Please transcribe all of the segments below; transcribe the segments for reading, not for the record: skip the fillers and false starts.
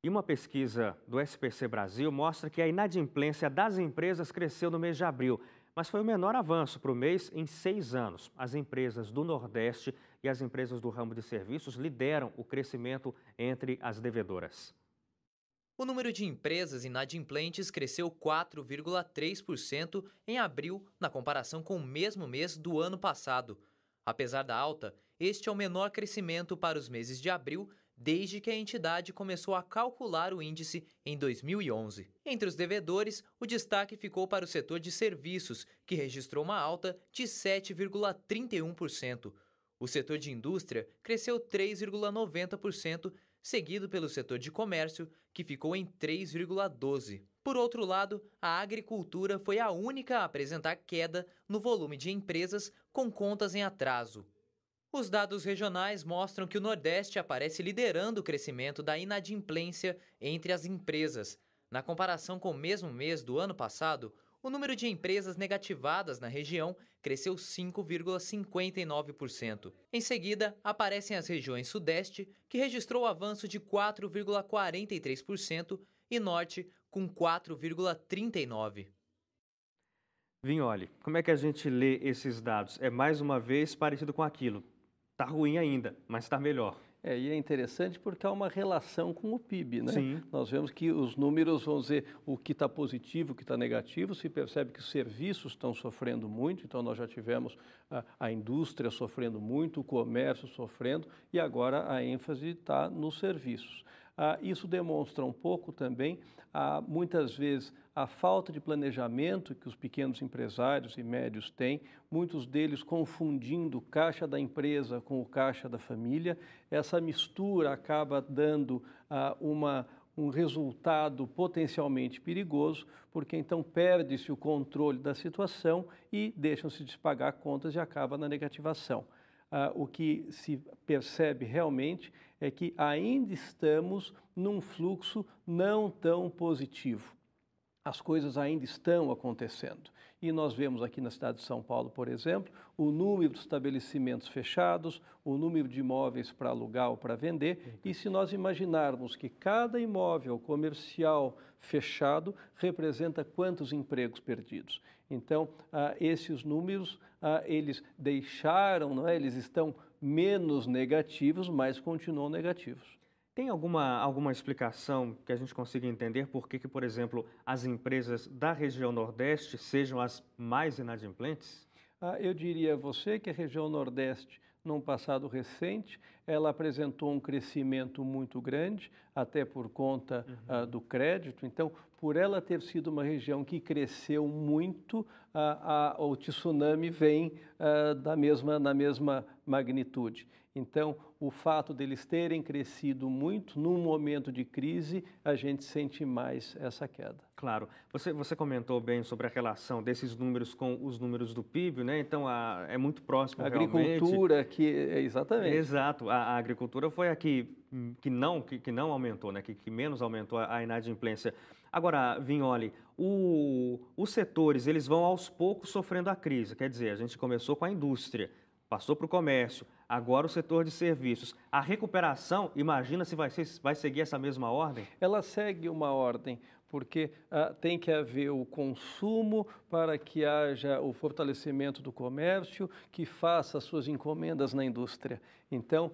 E uma pesquisa do SPC Brasil mostra que a inadimplência das empresas cresceu no mês de abril, mas foi o menor avanço para o mês em 6 anos. As empresas do Nordeste e as empresas do ramo de serviços lideram o crescimento entre as devedoras. O número de empresas inadimplentes cresceu 4,3% em abril, na comparação com o mesmo mês do ano passado. Apesar da alta, este é o menor crescimento para os meses de abril desde que a entidade começou a calcular o índice em 2011. Entre os devedores, o destaque ficou para o setor de serviços, que registrou uma alta de 7,31%. O setor de indústria cresceu 3,90%, seguido pelo setor de comércio, que ficou em 3,12%. Por outro lado, a agricultura foi a única a apresentar queda no volume de empresas com contas em atraso. Os dados regionais mostram que o Nordeste aparece liderando o crescimento da inadimplência entre as empresas. Na comparação com o mesmo mês do ano passado, o número de empresas negativadas na região cresceu 5,59%. Em seguida, aparecem as regiões Sudeste, que registrou avanço de 4,43%, e Norte, com 4,39%. Vignoli, como é que a gente lê esses dados? É mais uma vez parecido com aquilo. Está ruim ainda, mas está melhor. E é interessante porque há uma relação com o PIB, né? Sim. Nós vemos que os números, vamos dizer, o que está positivo, o que está negativo, se percebe que os serviços estão sofrendo muito, então nós já tivemos a indústria sofrendo muito, o comércio sofrendo, e agora a ênfase está nos serviços. Isso demonstra um pouco também, muitas vezes, a falta de planejamento que os pequenos empresários e médios têm, muitos deles confundindo o caixa da empresa com o caixa da família. Essa mistura acaba dando um resultado potencialmente perigoso, porque então perde-se o controle da situação e deixam-se de pagar contas e acaba na negativação. O que se percebe realmente é que ainda estamos num fluxo não tão positivo. As coisas ainda estão acontecendo. E nós vemos aqui na cidade de São Paulo, por exemplo, o número de estabelecimentos fechados, o número de imóveis para alugar ou para vender. E se nós imaginarmos que cada imóvel comercial fechado representa quantos empregos perdidos? Então, esses números, eles deixaram, não é? Eles estão menos negativos, mas continuam negativos. Tem alguma explicação que a gente consiga entender por que, por exemplo, as empresas da região Nordeste sejam as mais inadimplentes? Eu diria a você que a região Nordeste, num passado recente, ela apresentou um crescimento muito grande, até por conta do crédito. Então, por ela ter sido uma região que cresceu muito, o tsunami vem na mesma magnitude. Então, o fato deles terem crescido muito, num momento de crise, a gente sente mais essa queda. Claro. Você comentou bem sobre a relação desses números com os números do PIB, né? Então, é muito próximo realmente. A agricultura, exatamente. Exato. A agricultura foi a que não aumentou, né? Que menos aumentou a inadimplência. Agora, Vignoli, os setores, eles vão aos poucos sofrendo a crise. Quer dizer, a gente começou com a indústria, passou para o comércio, agora o setor de serviços. A recuperação, imagina se vai seguir essa mesma ordem? Ela segue uma ordem, porque tem que haver o consumo para que haja o fortalecimento do comércio, que faça as suas encomendas na indústria. Então,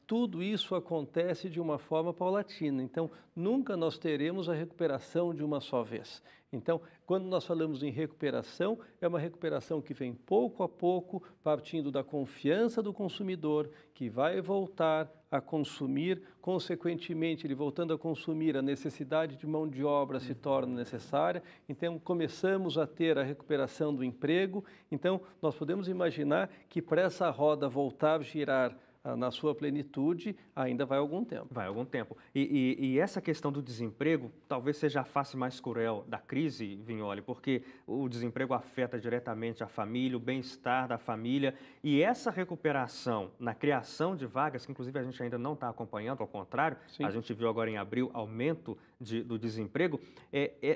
tudo isso acontece de uma forma paulatina. Então, nunca nós teremos a recuperação de uma só vez. Então, quando nós falamos em recuperação, é uma recuperação que vem pouco a pouco, partindo da confiança do consumidor, que vai voltar a consumir, consequentemente, ele voltando a consumir, a necessidade de mão de obra se torna necessária. Então, começamos a ter a recuperação do emprego. Então, nós podemos imaginar que para essa roda voltar a girar na sua plenitude, ainda vai algum tempo. Vai algum tempo. E essa questão do desemprego talvez seja a face mais cruel da crise, Vignoli, porque o desemprego afeta diretamente a família, o bem-estar da família, e essa recuperação na criação de vagas, que inclusive a gente ainda não está acompanhando, ao contrário, Sim. A gente viu agora em abril aumento do desemprego,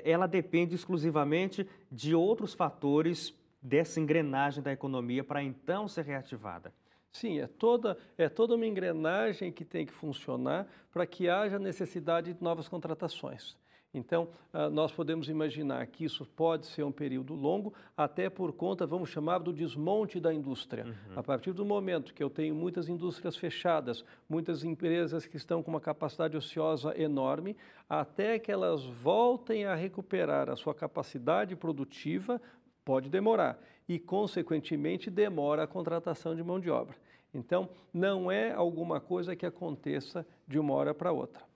ela depende exclusivamente de outros fatores dessa engrenagem da economia para então ser reativada. Sim, é toda uma engrenagem que tem que funcionar para que haja necessidade de novas contratações. Então, nós podemos imaginar que isso pode ser um período longo, até por conta, vamos chamar, do desmonte da indústria. A partir do momento que eu tenho muitas indústrias fechadas, muitas empresas que estão com uma capacidade ociosa enorme, até que elas voltem a recuperar a sua capacidade produtiva, pode demorar. E, consequentemente, demora a contratação de mão de obra. Então, não é alguma coisa que aconteça de uma hora para outra.